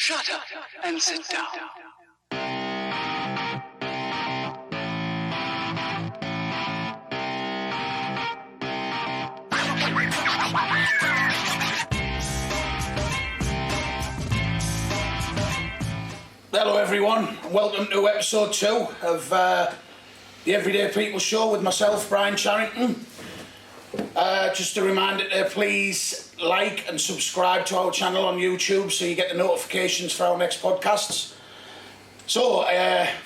Shut up and sit down. Hello everyone, welcome to episode 2 of the Everyday People Show with myself, Brian Charrington. Just a reminder to please like and subscribe to our channel on YouTube so you get the notifications for our next podcasts. So,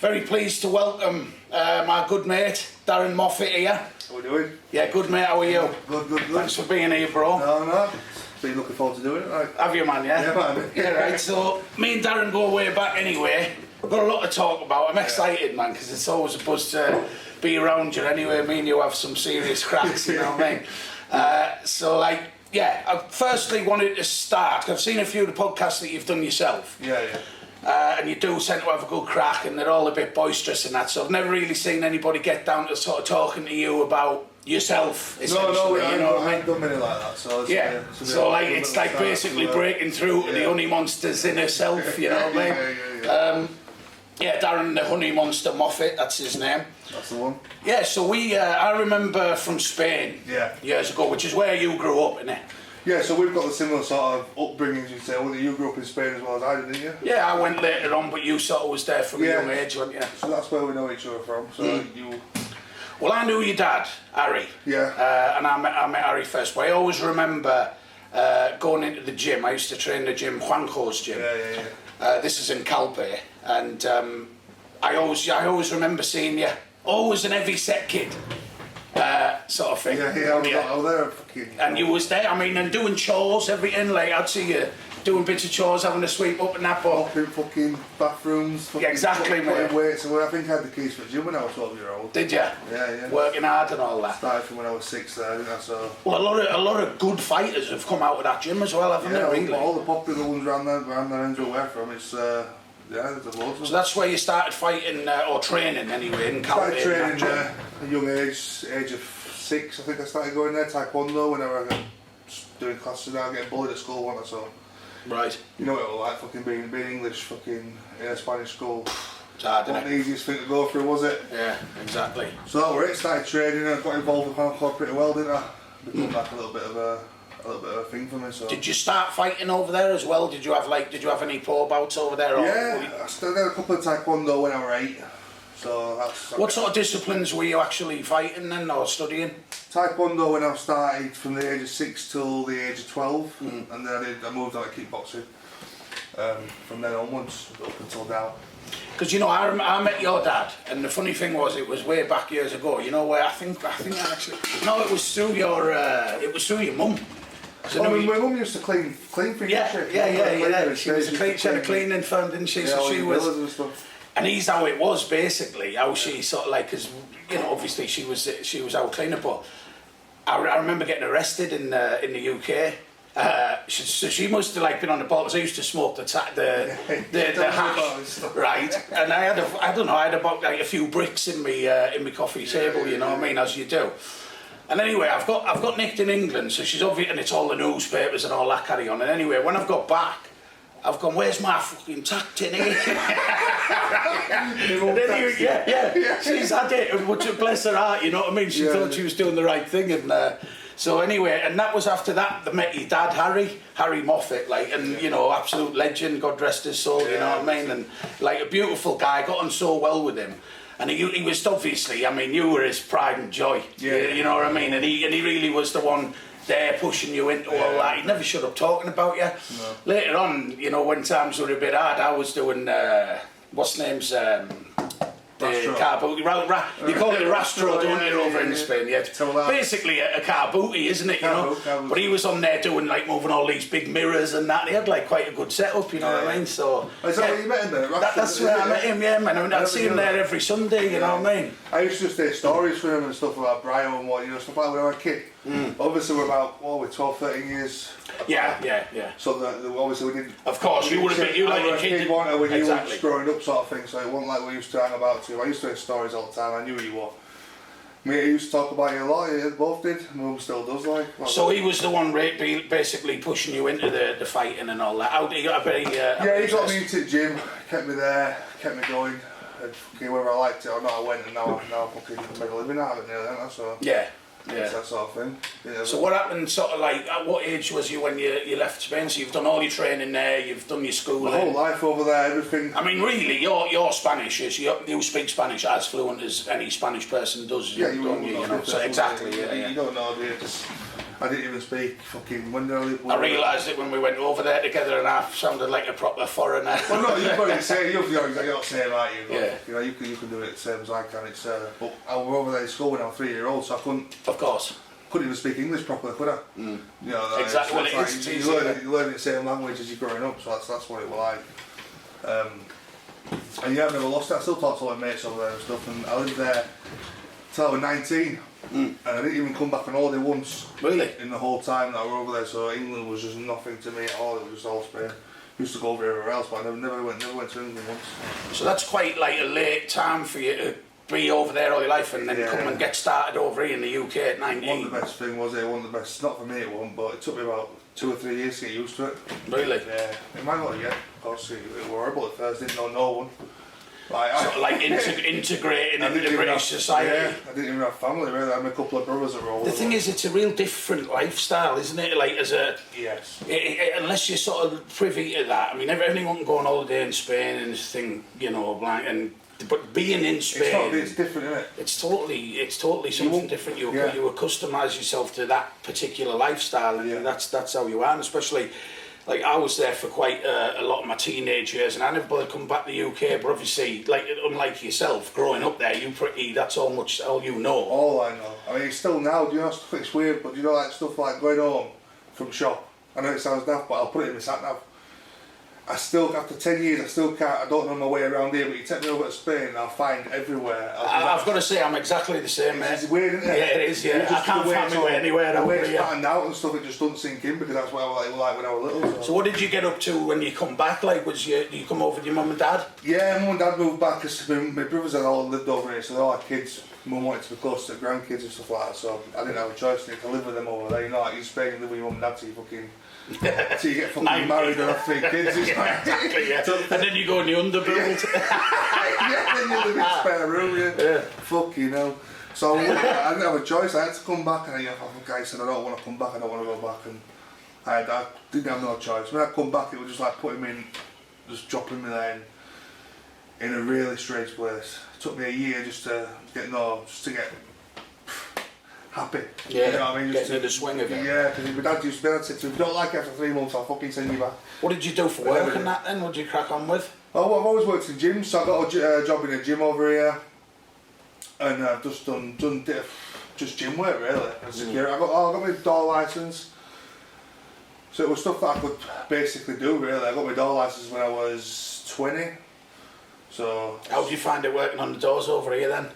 very pleased to welcome my good mate, Darren Moffitt here. How are we doing? Yeah, good mate, how are you? Good. Thanks for being here, bro. No. Been looking forward to doing it. Right. Have you, man, yeah? Yeah, man. Yeah, right, so me and Darren go way back anyway. We've got a lot to talk about. I'm excited, man, because it's always a buzz to be around you anyway. Me and you have some serious cracks, you know what I mean? I firstly wanted to start. I've seen a few of the podcasts that you've done yourself. Yeah. And you do tend to have a good crack and they're all a bit boisterous and that, so I've never really seen anybody get down to sort of talking to you about yourself, essentially, I you know what I mean? haven't done many like that, so it's, it's like basically breaking through to the honey monster's inner self, you know what I mean? Darren the Honey Monster Moffitt, that's his name. That's the one. Yeah, so I remember from Spain years ago, which is where you grew up, innit? Yeah, so we've got the similar sort of upbringings, you'd say. Well, you grew up in Spain as well as I did, didn't you? Yeah, I went later on, but you sort of was there from a young age, weren't you? So that's where we know each other from. So you... Well, I knew your dad, Harry. Yeah. And I met Harry first, but I always remember going into the gym. I used to train the gym, Juanco's gym. Yeah. This is in Calpe, and I always remember seeing you, always an heavy set kid, sort of thing. Yeah, I was there fucking... And you was there, I mean, and doing chores, everything, like, I'd see you doing bits of chores, having to sweep up and that, but... Mopping fucking bathrooms, fucking exactly, mate. weights. I think I had the keys for the gym when I was 12 years old. Did you? Yeah. Working hard and all that. Started from when I was 6 there, didn't I, so... Well, a lot of good fighters have come out of that gym as well, haven't they, really? All the popular ones around there ends where from, it's... there's a loads of them. So that's where you started fighting, or training anyway, in Calpe? I started training at a young age of 6, I think I started going there, Taekwondo, whenever I was doing classes now, getting bullied at school once or so. Right. You know what it was like, fucking being English, fucking in a Spanish school. It's hard, isn't it? Not the easiest thing to go through, was it? Yeah, exactly. So that was it, started training and I got involved with Hancock pretty well, didn't I? Become like a little bit of a thing for me, so... Did you start fighting over there as well? Did you have any pro bouts over there? I did a couple of Taekwondo when I was 8. So that's... What sort of disciplines were you actually fighting then, or studying? Taekwondo when I started from the age of 6 till the age of 12, and then I moved on to kickboxing from then onwards up until now. Because you know, I met your dad, and the funny thing was, it was way back years ago. You know where I think I actually it was through your mum. My mum used to clean for you. Yeah. She had a cleaning firm, didn't she? Yeah, so she was. And stuff. And he's how it was basically, how she sort of like, because you know, obviously she was our cleaner, but I remember getting arrested in the UK. So she must have like been on the bottles. I used to smoke the hash, right? And I had about like a few bricks in my coffee table, you know what I mean, as you do. And anyway, I've got nicked in England, so she's obvious, and it's all the newspapers and all that carry on. And anyway, when I've got back, I've gone, where's my fucking tack tin here? She's had it, bless her heart, you know what I mean? She thought she was doing the right thing. And so anyway, and that was after that, I met your dad, Harry Moffitt, like, and you know, absolute legend, God rest his soul, you know what I mean? And like a beautiful guy, got on so well with him. And he was obviously, I mean, you were his pride and joy, you know what I mean? And he really was the one there pushing you into all that. He never shut up talking about you. No. Later on, you know, when times were a bit hard, I was doing, what's the name's, car booty. You call it a rastro, don't you, over in Spain? Yeah. Basically a car booty, isn't it? You know. But he was on there doing like moving all these big mirrors and that. And he had like quite a good setup, you know what I mean? So. Is that where you met him there? That's where I met him, yeah, man. I mean, I'd see him there every Sunday, you know what I mean? I used to say stories for him and stuff about Brian and what, you know, stuff like that when I was a kid. Obviously we're about, 12, 13 years. Yeah. So obviously we didn't... Of course, you would have been, you like a kid. When you were growing up sort of thing, so it wasn't like we used to hang about to. I used to hear stories all the time, I knew who you were. Me, he used to talk about you a lot, he both did, mum still does like. So he was the one basically pushing you into the fighting and all that. How did he got a bit yeah, he got me into the gym, kept me there, kept me going. And fucking whether I liked it or not, I went, and now I fucking make a living out of it nearly, don't I? So yeah. it's that sort of thing. Yeah, so what happened, sort of like, at what age was you when you left Spain? So you've done all your training there, you've done your schooling. My whole life over there, everything. I mean, really, your Spanish is, you speak Spanish as fluent as any Spanish person does. Yeah, don't you know? So exactly, yeah. You don't know, do you? Just, I didn't even speak fucking, when did I live? I realised it when we went over there together and I sounded like a proper foreigner. Well, no, you've got to say, you're the same, aren't you? Yeah. You know, you can do it the same as I can. It's, but I was over there in school when I was 3-year-old, so I couldn't. Of course. Couldn't even speak English properly, could I? Mm. You know, exactly. Well, it's like, you learn the same language as you're growing up, so that's what it was like. And yeah, I've never lost it. I still talk to all my mates over there and stuff, and I lived there till I was 19, and I didn't even come back on holiday once. Really? In the whole time that I were over there, so England was just nothing to me at all. It was just all Spain. Used to go over everywhere else, but I never went to England once. So that's quite like a late time for you to be over there all your life and then come and get started over here in the UK at 19. One of the best thing was it, one of the best, not for me it wasn't, but it took me about 2 or 3 years to get used to it. Really? Yeah, it might not yet, of course, it was horrible at first, didn't know no one. Sort of like integrating into British society. Yeah, I didn't even have family really, I had a couple of brothers that were older. The thing is, it's a real different lifestyle, isn't it? Like, as a... Yes. Unless you're sort of privy to that. I mean, anyone can go on holiday in Spain and just think, you know, like, and... But being in Spain, it's different, isn't it? It's totally something different. You accustomise yourself to that particular lifestyle, and that's how you are. And especially, like I was there for quite a lot of my teenage years, and I never bothered coming back to the UK. But obviously, like unlike yourself, growing up there, that's all you know. All I know. I mean, still now, do you know stuff? It's weird, but do you know like stuff like going home from shop. I know it sounds daft, but I'll put it in my sat nav. I still, after 10 years, I don't know my way around here, but you take me over to Spain and I'll find everywhere. I've got to say, I'm exactly the same, mate. It's weird, isn't it? Yeah, it is, yeah. I can't find my way anywhere. The way it's patterned out and stuff, it just doesn't sink in because that's what I like when I was little. So what did you get up to when you come back? Like, did you come over with your mum and dad? Yeah, mum and dad moved back because my brothers had all lived over here, so they all had kids. Mum wanted to be close to the grandkids and stuff like that, so I didn't have a choice. I need to live with them over there. You know, like in Spain, you live with your mum and dad till you fucking... Until you get fucking married and have 3 kids. Exactly, yeah. And then you go in the underbuild. Yeah, then you live in a spare room, yeah. Fucking hell. So I didn't have a choice, I had to come back, and the guy said I don't want to come back, I don't want to go back, and I didn't have no choice. When I come back, it was just like putting me in, just dropping me there in a really strange place. It took me a year just to get happy. Yeah, you know what I mean? Just getting in the swing of it. Yeah, because my dad used to say to me, if you don't like it after 3 months, I'll fucking send you back. What did you do for work and that then? What did you crack on with? Oh, well, I've always worked in gyms, so I got a job in a gym over here, and I've just done just gym work really, and security. I got my door licence, so it was stuff that I could basically do really. I got my door licence when I was 20, so... How did you find it working on the doors over here then?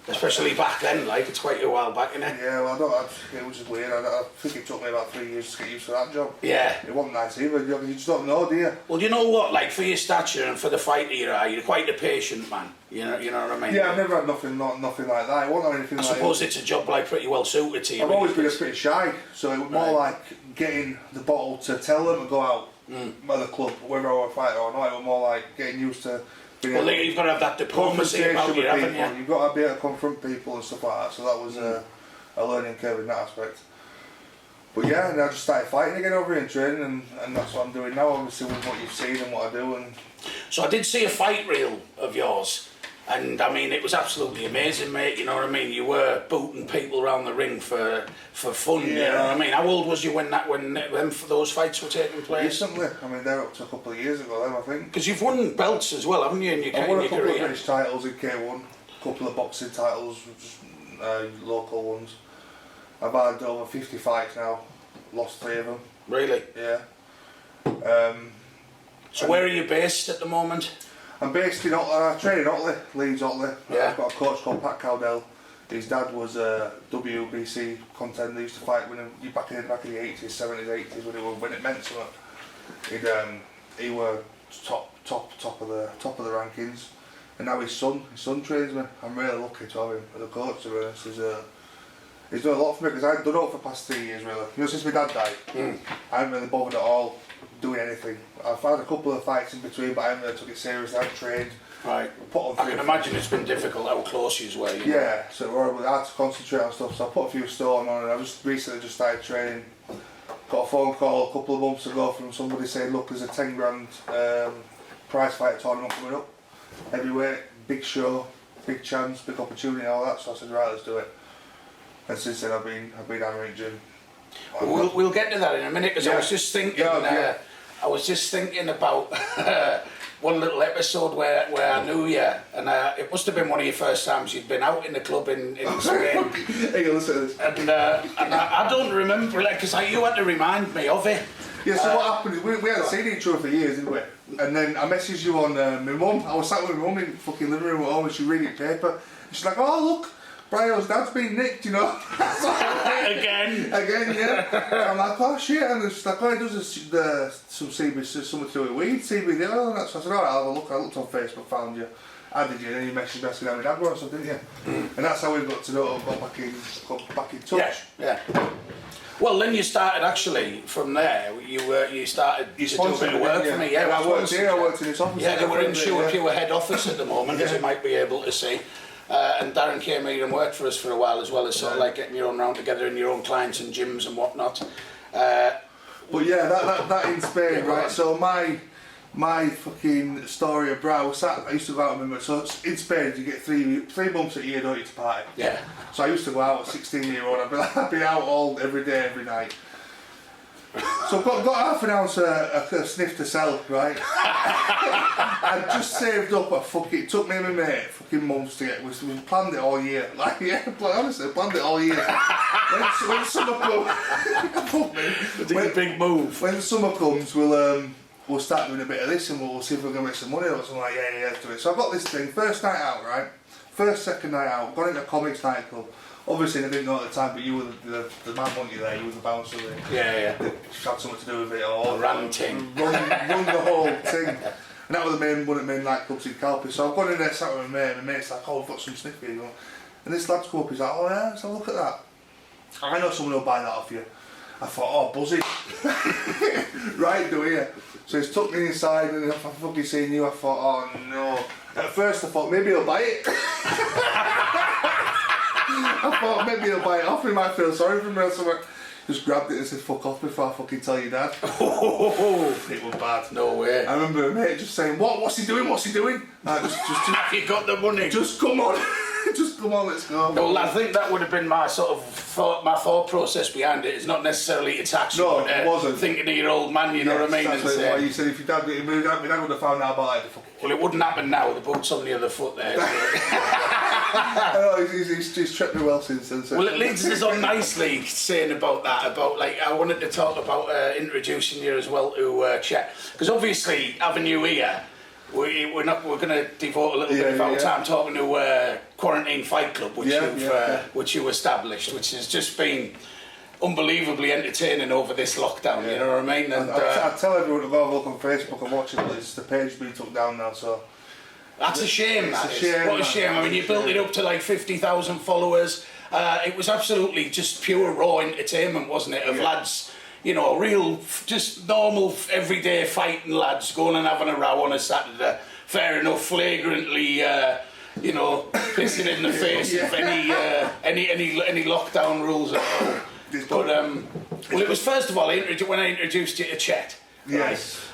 Especially back then, like, it's quite a while back, innit? Yeah, well, it was just weird. I think it took me about 3 years to get used to that job. Yeah. It wasn't nice either, you just don't know, do you? Well, you know what, like, for your stature and for the fight era, you're quite a patient man, you know what I mean? Yeah, I've never had nothing like that. It wasn't anything I like suppose it's a job, like, pretty well suited to you. I've always been pretty shy, so it was more like getting the bottle to tell them to go out at the club, whether I were a fighter or not. It was more like getting used to... Well, you've got to have that diplomacy about you, haven't you? You've got to be able to confront people and stuff like that, so that was a learning curve in that aspect. But yeah, and I just started fighting again over here in training, and that's what I'm doing now, obviously with what you've seen and what I do. And so I did see a fight reel of yours, and I mean, it was absolutely amazing, mate, you know what I mean? You were booting people around the ring for fun, you know what I mean? How old was you when those fights were taking place? Recently, I mean, they're up to a couple of years ago then, I think. Because you've won belts as well, haven't you, in your career? I've won a couple of British titles in K1, a couple of boxing titles, just, local ones. I've had over 50 fights now, lost 3 of them. Really? Yeah. So where are you based at the moment? I'm based in Otley, I train in Otley, Leeds Otley. Yeah. I've got a coach called Pat Cowdell. His dad was a WBC contender. He used to fight when back in the 80s, 70s, 80s when it meant something. He were top of the rankings. And now his son trains me. I'm really lucky to have him as a coach, to be honest. He's done a lot for me, because I've done it for the past 3 years, really. You know, since my dad died, I haven't really bothered at all doing anything. I've had a couple of fights in between, but I haven't really took it seriously. I've trained. Right. I can imagine it's been difficult how close you were. Yeah, so it was horrible. I had to concentrate on stuff, so I put a few stone on, and I just recently started training. Got a phone call a couple of months ago from somebody saying, look, there's a 10 grand prize fight tournament coming up. Heavyweight, big show, big chance, big opportunity, all that. So I said, right, let's do it. And since then I've been hammering gym. We'll get to that in a minute, because I was just thinking. I was just thinking about one little episode where I knew you, and it must have been one of your first times you'd been out in the club in Spain. Hey, listen to this. And I don't remember, because you had to remind me of it. Yeah, so what happened is we hadn't seen each other for years, didn't we? And then I messaged you on my mum. I was sat with my mum in the fucking living room at home, and she reading paper. And she's like, oh, look, Brio's dad's been nicked, you know. Again, yeah. I'm like, oh shit, and it's like, oh, he does some CBD, something to do with weed, CBD oil, and that. So I said, alright, I'll have a look. I looked on Facebook, found you, added you, and then you messaged me asking how my dad was, didn't you? And that's how we got to know, got back in touch. Yeah. Well, then you started actually from there. You started to do a bit of work for me. Yeah, I worked here. I worked in this office. Yeah, we're in SurePure head office at the moment, as you might be able to see. And Darren came here and worked for us for a while, as well as sort of like getting your own round together in your own clients and gyms and whatnot. But yeah, that in Spain, right? So my fucking story of brow, I used to go out with so in Spain you get three months a year, don't you, to party? Yeah. So I used to go out at 16-year-old, I'd be out every day, every night. So I've got half an ounce a sniff to sell, right? I just saved up it took me and my mate fucking months to get, we planned it all year. Like, yeah, honestly, planned it all year. When summer comes, fuck me. It's a big move. When summer comes, we'll start doing a bit of this and we'll see if we're going to make some money or something. Like, yeah, let's do it. So I've got this thing, first night out, right? Second night out, gone into a comics nightclub. Obviously, I didn't know at the time, but you were the man, weren't you there? You were the bouncer there. Yeah. That had something to do with it all. Ranting. Run the whole thing. And that was one of the main nightclubs in Calpe. So I've gone in there, sat with my mate, and my mate's like, oh, I've got some sniff here. And this lad's come up, he's like, oh yeah, let's have a look at that. I know someone will buy that off you. I thought, oh, buzzy. Right, do you? So he's took me inside, and if I fucking seen you, I thought, oh no. At first I thought, maybe he'll buy it. I thought maybe he'll buy it off, he might feel sorry for me or something. Just grabbed it and said, fuck off before I fucking tell your dad. It was bad. No way. I remember a mate just saying, what's he doing? Just have you got the money? Just come on. Just come on, let's go. Well, I think that would have been my sort of thought process behind it. It's not necessarily to tax you, no, but it wasn't. Thinking of your old man, you know what I mean? That's why you said if your dad would have found out about it. Well, it wouldn't happen now. The boot's on the other foot there. I know, he's treated me well since then. Well, it leads us on nicely saying about that. I wanted to talk about introducing you as well to Chet, because obviously having you here, we're going to devote a little bit of our time talking to Quaranteen Fight Club, which you established, which has just been unbelievably entertaining over this lockdown. You know what I mean? And I tell everyone to go have a look on Facebook and watch it, but the page being took down now, so. That's a shame. What a shame. I mean, you built it up to like 50,000 followers. It was absolutely just pure raw entertainment, wasn't it? Of lads, you know, real, just normal, everyday fighting lads going and having a row on a Saturday. Fair enough, flagrantly, you know, pissing in the face of any lockdown rules at all. But well, it was first of all when I introduced you to Chet. Yes.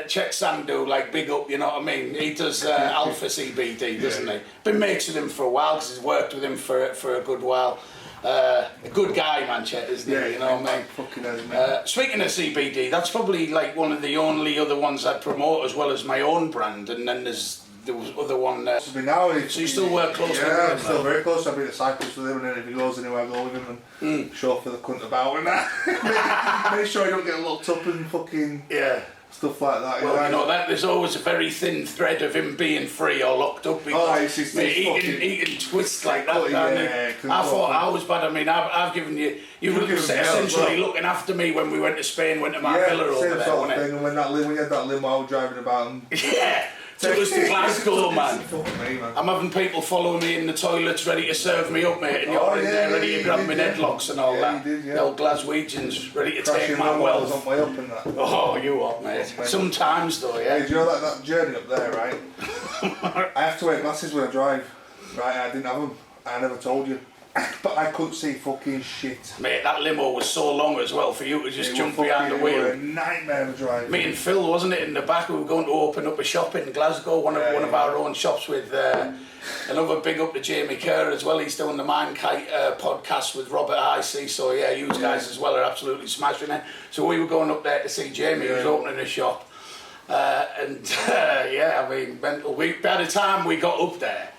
Chet Sandu, like big up, you know what I mean? He does Alpha CBD, doesn't he? Been mates with him for a while because he's worked with him for a good while. A good guy, man, Chet, isn't he? You know what I mean? Fucking is, speaking of CBD, that's probably like one of the only other ones I promote as well as my own brand, and then there's the other one. So you still work closely with him? Yeah, I'm still very close. I've been at cycles with him, and then if he goes anywhere, I go with him and show for the cunt about and that. make sure I don't get locked up and fucking stuff like that. Well, you know that there's always a very thin thread of him being free or locked up. Because he can twist like that. I thought I was bad. I mean, I've given you. You were essentially looking after me when we went to Spain, went to my villa over there. Sort of thing. And when you had that limo, I was driving about. And Took us to Glasgow, man. Fuck me, man. I'm having people following me in the toilets ready to serve me up, mate, and you're in there ready to grab me headlocks and all that. You did, yeah. The old Glaswegians ready to Crashing take my on wealth. my up and that. Oh, you what, mate? Sometimes though, Hey, yeah. do you know that journey up there, right? I have to wear glasses when I drive. Right, I didn't have them. I never told you. But I couldn't see fucking shit. Mate, that limo was so long as well for you to just It jump was behind the fucking- It was wheel. a nightmare to drive. Me and Phil, wasn't it, in the back? We were going to open up a shop in Glasgow, one of our own shops with another big up to Jamie Kerr as well. He's doing the Mindkite podcast with Robert IC. So yeah, you guys as well are absolutely smashing it. So we were going up there to see Jamie, who's opening a shop. Yeah, I mean, mental. By the time we got up there,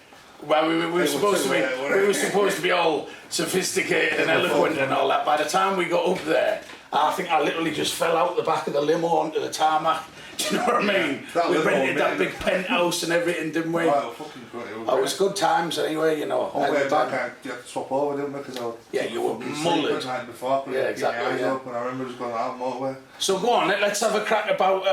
well, we were supposed to be all sophisticated and eloquent and all that. By the time we got up there, I think I literally just fell out the back of the limo onto the tarmac. Do you know what I mean? We rented that big penthouse and everything, didn't we? Right, fucking good. It was good times anyway, you know. On the way back, you had to swap over, didn't we? Because you were mullered. The night before, Yeah, exactly. Up, and I remember just going out on the motorway. So go on, let's have a crack about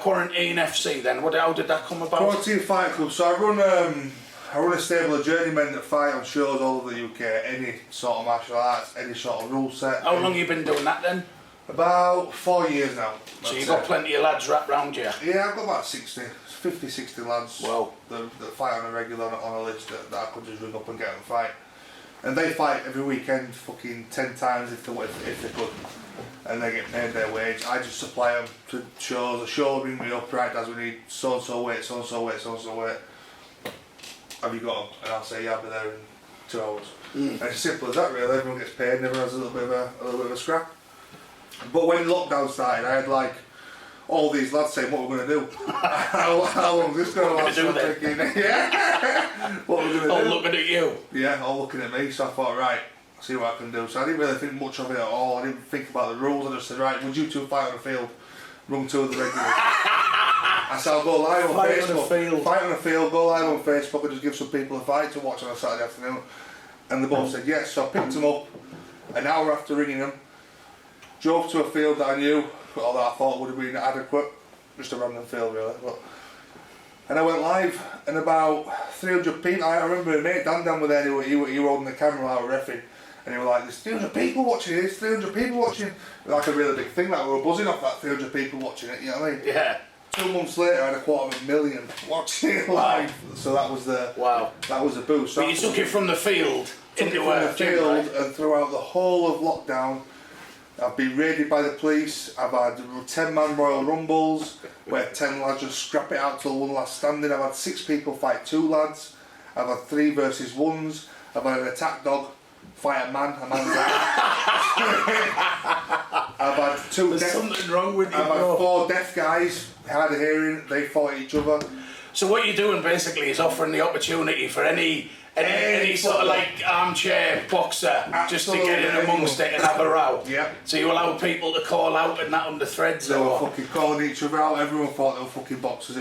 Quaranteen FC then. How did that come about? Quaranteen Fight Club. So I run a stable of journeymen that fight on shows all over the UK. Any sort of martial arts, any sort of rule set. How long you been doing that then? About 4 years now. So you've got plenty of lads wrapped round you? Yeah, I've got about 50, 60 lads Wow. that fight on a regular on a list that I could just ring up and get them fight. And they fight every weekend fucking 10 times if they could. And they get paid their wage. I just supply them to shows. A show will ring me up, right, as we need so and so weight, so and so weight, so and so weight. Have you got them? And I'll say, yeah, I'll be there in 2 hours. And it's as simple as that really. Everyone gets paid and everyone has a little bit of a scrap. But when lockdown started, I had like all these lads saying, what we're going to do. How long is this going to last? Yeah. What we're going to do. All looking at you. Yeah, all looking at me. So I thought, right, see what I can do. So I didn't really think much of it at all. I didn't think about the rules. I just said, right, would you two fight on the field? Run 2 of the regulars. I said, I'll go live on Facebook. Fight on the field, go live on Facebook and just give some people a fight to watch on a Saturday afternoon. And they both said yes. So I picked them up an hour after ringing them. Drove to a field that I knew, or that I thought would have been adequate, just a random field really. And I went live, and about 300 people. I remember mate Dan were there. He were holding the camera out reffing, and he was like, "There's 300 people watching this. 300 people watching." Like a really big thing. Like we were buzzing off that 300 people watching it. You know what I mean? Yeah. 2 months later, I had 250,000 watching it live. So that was the That was the boost. But you took it from the field into the field, right? and throughout the whole of lockdown. I've been raided by the police. I've had 10-man Royal Rumbles where 10 lads just scrap it out till one last standing. I've had 6 people fight 2 lads. I've had 3 versus 1s. I've had an attack dog fight a man's out. I've had 2 There's something wrong with you, I've had bro. 4 deaf guys, hard of hearing, they fought each other. So what you're doing basically is offering the opportunity for any sort of like armchair boxer just to get in amongst it and have a row. Yeah. So you allow people to call out and that under threads They or were what? fucking calling each other out, everyone thought they were fucking boxers.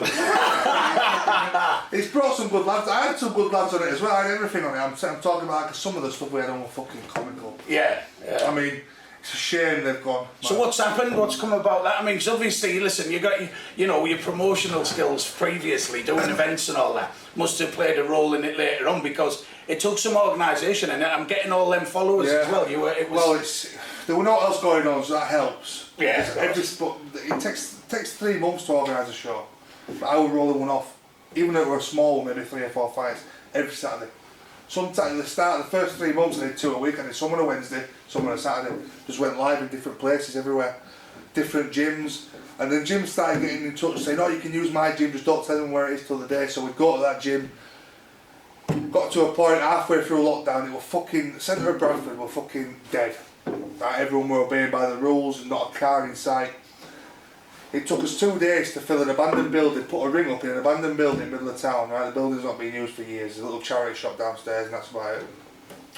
It's brought some good lads, I had some good lads on it as well, I had everything on it. I'm talking about like, some of the stuff we had on were fucking comical. Yeah. I mean, it's a shame they've gone. So what's happened? What's come about that? I mean, 'cause obviously, listen, you got your promotional skills previously, doing events and all that, must have played a role in it later on because it took some organisation and I'm getting all them followers as well. There were not else going on, so that helps. Yeah. It takes 3 months to organise a show. But I would roll one off, even if it were a small one, maybe 3 or 4 fights every Saturday. Sometimes at the start of the first 3 months I did 2 a week. I did some on a Wednesday, some on a Saturday. Just went live in different places everywhere, different gyms. And the gym started getting in touch saying, "Oh, you can use my gym, just don't tell them where it is till the day." So we'd go to that gym. Got to a point halfway through lockdown, it was fucking, the centre of Bradford were fucking dead. Like, everyone were obeying by the rules, not a car in sight. It took us 2 days to fill an abandoned building, put a ring up in an abandoned building in the middle of town, right? The building's not been used for years, there's a little charity shop downstairs and that's about it.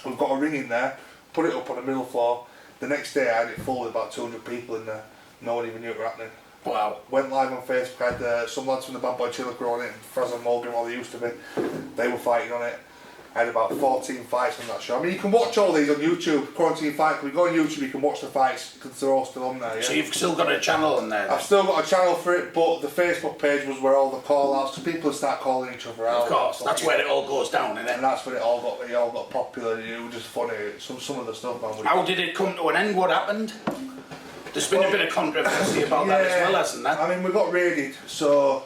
We've got a ring in there, put it up on the middle floor. The next day I had it full with about 200 people in there, no one even knew it was happening. Wow. Went live on Facebook, had some lads from the Bad Boy Chiller on it, and Fraz and Morgan, all they used to be, they were fighting on it. I had about 14 fights on that show. I mean, you can watch all these on YouTube. Quarantine Fight Club. You go on YouTube, you can watch the fights because they're all still on there. Yeah? So you've still got a channel on there? I've still got a channel for it, but the Facebook page was where all the call-outs, because people start calling each other out. Of course, that's where it all goes down, isn't it? And that's when it all got popular. It was just funny. Some of the stuff, man. How did it come to an end? What happened? There's been a bit of controversy about that as well, hasn't there? I mean, we got raided, so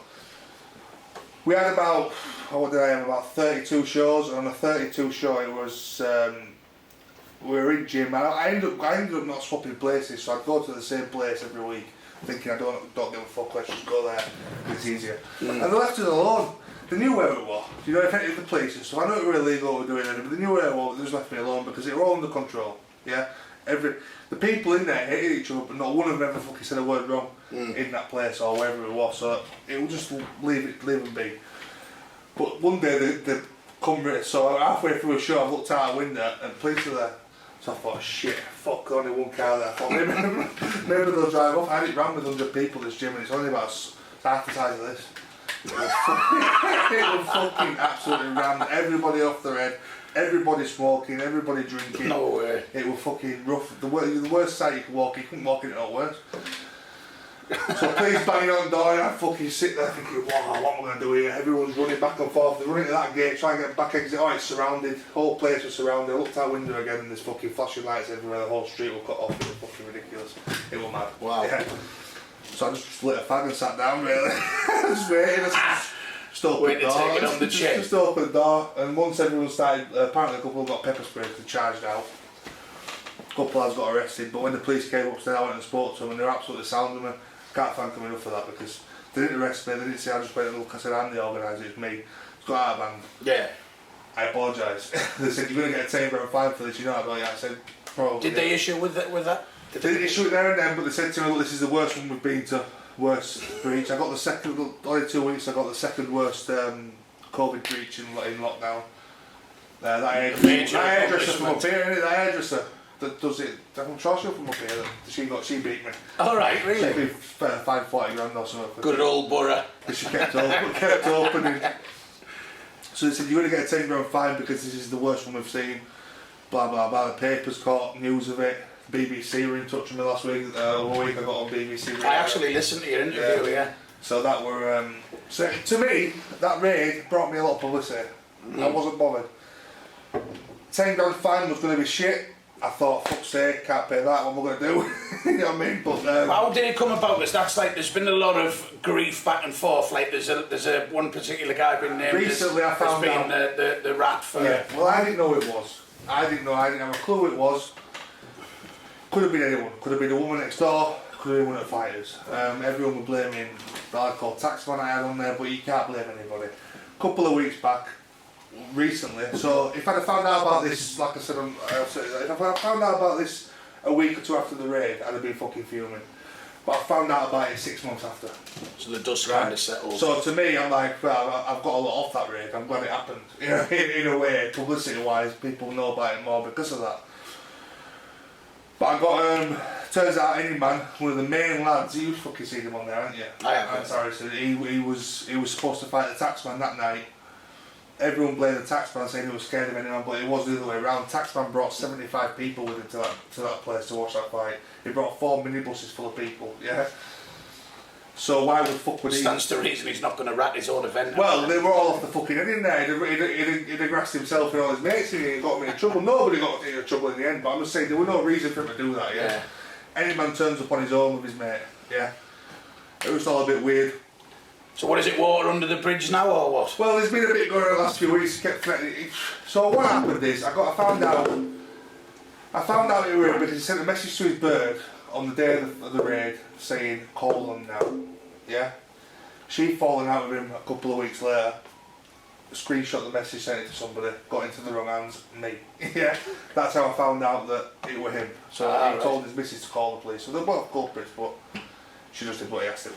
we had about, what did I have, about 32 shows, and on a 32 show it was, we were in gym, and I ended up not swapping places, so I'd go to the same place every week, thinking I don't give a fuck, let's just go there, it's easier. And they left us alone. They knew where it was, you know, if any of the places, so I know it was illegal what we were doing, but they knew where it was, they just left me alone because it was all under control, yeah? The people in there hated each other, but not one of them ever fucking said a word wrong in that place or wherever it was, so it would just leave them be. But one day they come in, so halfway through a show I looked out a window and the police were there. So I thought, shit, fuck, only one car there. I thought maybe they'll drive off. I had it ran with 100 people this gym and it's only about half the size of this. It was fucking absolutely rammed. Everybody off their head, everybody smoking, everybody drinking. No way. It was fucking rough. The worst side you could walk, you couldn't walk in it at worse. So police banging on the door and I fucking sit there thinking, wow, what am I going to do here? Everyone's running back and forth. They're running to that gate, trying to get back exit. Oh, it's surrounded. The whole place was surrounded. I looked out window again and there's fucking flashing lights everywhere. The whole street was cut off. It was fucking ridiculous. It was mad. Wow. Yeah. So I just lit a fag and sat down really. Just waiting. Just opened the door. Take it on the chin. Just opened the door and once everyone started, apparently a couple got pepper sprayed to charged out. A couple lads got arrested, but when the police came upstairs I went and spoke to them and they were absolutely sound with me. Can't thank them enough for that because they didn't arrest me, they didn't say I just went and look, I said I'm the organiser, it's me. It's got out of hand. Yeah. I apologise. They said you're going to get a £10 fine for this, you know I go, yeah, I said probably. Did they issue with that? They didn't issue it there and then, but they said to me, look, this is the worst one we've been to, worst breach. I got the second, only 2 weeks I got the second worst COVID breach in lockdown. That hairdresser from up here, innit? That hairdresser that does it, I'm sure she's from up here, she beat me. Alright, really? She beat fined 40 grand or something. Good old Borough. Because she kept opening. So they said, you're going to get a £10 fine because this is the worst one we've seen. Blah, blah, blah. The papers caught news of it. BBC were in touch with me last week. A week I got on BBC. I actually listened to your interview, yeah. So that were, so to me, that raid brought me a lot of publicity. I wasn't bothered. £10 fine was going to be shit. I thought, fuck's sake, can't pay that, what am I going to do? You know what I mean? But how did it come about? Because that's like, there's been a lot of grief back and forth. Like, there's a one particular guy been named recently I found as out being the rat for. Yeah. Well, I didn't know it was. I didn't have a clue it was. Could have been anyone. Could have been the woman next door. Could have been one of the fighters. Everyone was blaming the lad called Taxman I had on there, but you can't blame anybody. A couple of weeks back. Recently, so if I'd have found out about this, like I said, if I found out about this a week or two after the raid, I'd have been fucking fuming. But I found out about it 6 months after. So the dust kind of settled. So to me, I'm like, well, I've got a lot off that raid. I'm glad it happened. You know, in a way, publicity-wise, people know about it more because of that. But I got, turns out, any man, one of the main lads, you've fucking seen him on there, haven't you? I have. I'm sorry, so he was supposed to fight the Taxman that night. Everyone blamed the Taxman saying he was scared of anyone, but it was the other way around. Taxman brought 75 people with him to that place to watch that fight. He brought 4 minibuses full of people, yeah? So why the fuck would he... Stands to reason he's not going to rat his own event. Well, they were all off the fucking head in there. He'd aggressed himself and all his mates and he got me in trouble. Nobody got in trouble in the end, but I'm just saying there was no reason for him to do that, yeah? Any man turns up on his own with his mate, yeah? It was all a bit weird. So what is it, water under the bridge now or what? Well, there's been a bit going on the last few weeks. So what happened is, I found out it was because he sent a message to his bird on the day of the raid saying, call them now. Yeah? She'd fallen out with him a couple of weeks later, screenshot the message, sent it to somebody, got into the wrong hands, me. Yeah? That's how I found out that it was him. So he told his missus to call the police. So they're both culprits, but she just did what he asked her.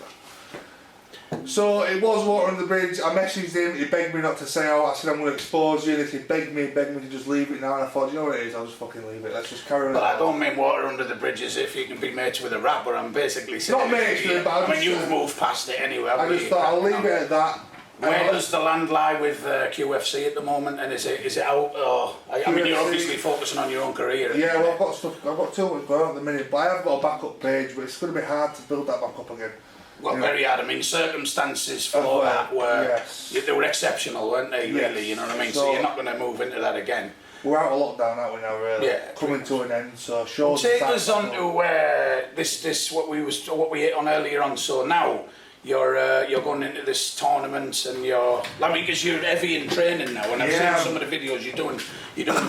So it was water on the bridge. I messaged him, he begged me not to say out. I said I'm going to expose you. He begged me to just leave it now, and I thought, you know what it is, I'll just fucking leave it. Let's just carry on. Well, I don't mean water under the bridge as if you can be mates with a rapper. I'm basically saying... Not mates with him, but I mean, you've moved past it anyway. I just thought I'll leave it at that. Where does the land lie with QFC at the moment, and is it out? Or I mean, you're obviously focusing on your own career. Yeah, well, I've got too much going on at the minute, but I have got a backup page, but it's going to be hard to build that back up again. Well, very hard. I mean, circumstances for that were they were exceptional, weren't they? Really, you know what I mean. So you're not going to move into that again. We're out of lockdown, aren't we now? Really? Yeah. Coming to an end. So shows. Take us on to this what we hit on earlier on. So now you're going into this tournament, and because you're heavy in training now, and I've seen some of the videos you're doing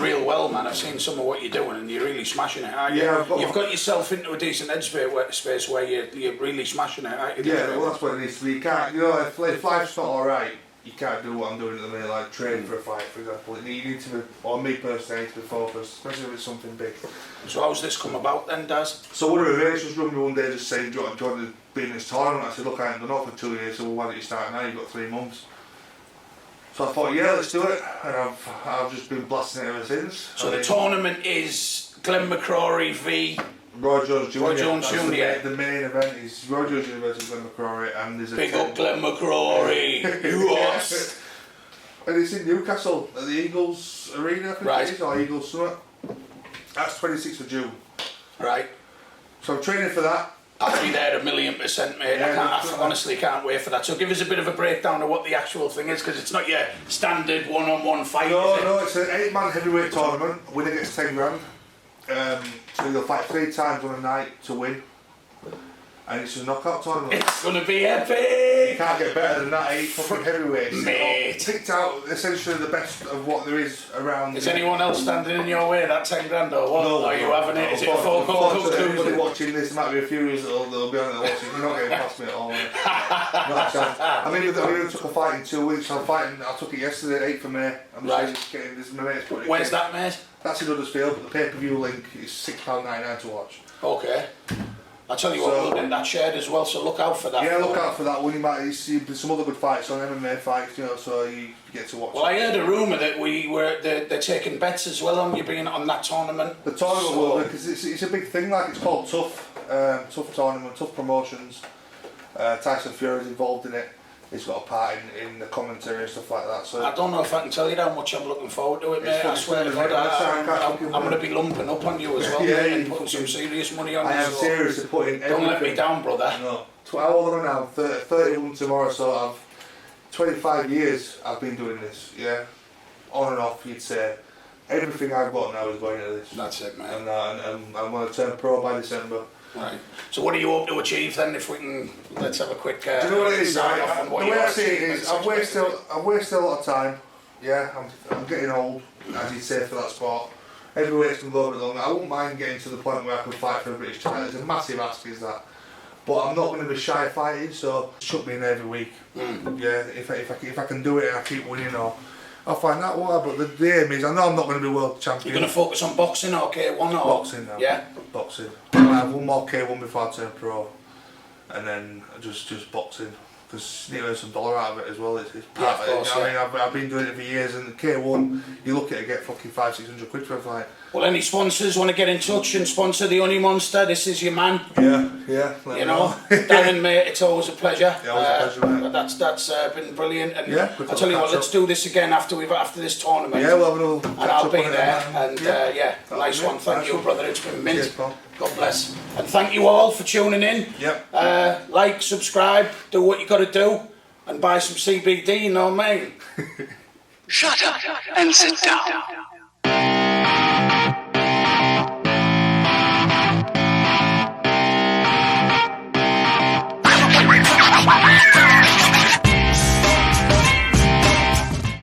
real well, man. I've seen some of what you're doing, and you're really smashing it, aren't you? Yeah, you've got yourself into a decent headspace where you're really smashing it, aren't you? Yeah, well, that's what it needs to be. You can't, if life's not alright, you can't do what I'm doing at the minute, like training for a fight, for example. You need to be, or me personally, I need to be focused, especially if it's something big. So how's this come about then, Daz? So one of the mates was running me one day just saying, do you want to be in this tournament? I said, look, I haven't done it for 2 years, so why don't you start now? You've got 3 months. So I thought, yeah, let's do it, and I've just been blasting it ever since. So the tournament is Glenn McCrory v. Roy Jones Jr. Roy Jones Jr. The main event is Roy Jones Jr. versus Glenn McCrory, and there's a big up Glenn McCrory. Yes. And it's in Newcastle at the Eagles Arena, I think it is, or Eagles Summit. That's 26th of June. Right. So I'm training for that. I'll be there 1,000,000%, mate. Yeah, I honestly can't wait for that. So give us a bit of a breakdown of what the actual thing is, because it's not your standard one-on-one fight. No, it's an 8-man heavyweight tournament. Winner gets 10 grand. So you'll fight 3 times on a night to win. And it's a knockout tournament. It's going to be epic! You can't get better than that 8 fucking heavyweights. Mate! Picked out essentially the best of what there is around. Is anyone else standing in your way, that 10 grand or what? No. Are you having it? Is it a full call? Everybody watching this, there might be a few years that'll be on there watching. You're not getting past me at all. Not a chance. I mean, I took a fight in 2 weeks. I took it yesterday, 8th of May. I'm just getting this. Where's that, mate? That's in Huddersfield, but the pay-per-view link is £6.99 to watch. Okay. I'll tell you what, we'll get that shared as well, so look out for that. Yeah, look out for that one. You might see there's some other good fights on MMA fights, so you get to watch. Well, I heard a rumour that they're taking bets as well on you being on that tournament. The tournament will, because it's a big thing, like it's called Tough Tournament, Tough Promotions. Tyson Fury's involved in it. He's got a part in the commentary and stuff like that. So I don't know if I can tell you how much I'm looking forward to it, mate. I swear to God, I'm going to be lumping up on you as well, mate, and putting some serious money on you. I am serious to put in everything. Don't let me down, brother. No. How old am I now? 31 tomorrow, so I've 25 years I've been doing this, yeah? On and off, you'd say. Everything I've got now is going into this. That's it, mate. And I'm going to turn pro by December. Right. So what do you hope to achieve then, if we can, let's have a quick do you know what it is, right? the way I see it is, I've wasted a lot of time, yeah, I'm getting old, as you'd say, for that sport. Heavyweight's can go a bit longer. I wouldn't mind getting to the point where I could fight for a British title. It's a massive ask, is that. But I'm not going to be shy fighting, so chuck me in every week. Yeah, if I can do it and I keep winning, or I'll find out why. But the aim is, I know I'm not going to be world champion. You're going to focus on boxing or K1 or? Boxing now. Yeah. Boxing. I might have one more K1 before I turn pro, and then just boxing. Because you need to earn some dollar out of it as well. It's part of it. I mean, I've been doing it for years, and the K1, you look at it, get fucking 500-600 quid for a fight. Well, any sponsors want to get in touch and sponsor the Honey Monster? This is your man. Yeah. You know, Darren, mate, it's always a pleasure. Yeah, always a pleasure, mate. That's been brilliant. And yeah, I'll tell you what, let's do this again after this tournament. Yeah, well, and I'll be there. And nice one. Thank you, brother. It's been mint. Cheers, pal. God bless. And thank you all for tuning in. Yep. Like, subscribe, do what you got to do, and buy some CBD. You know what I mean? Shut up and sit down.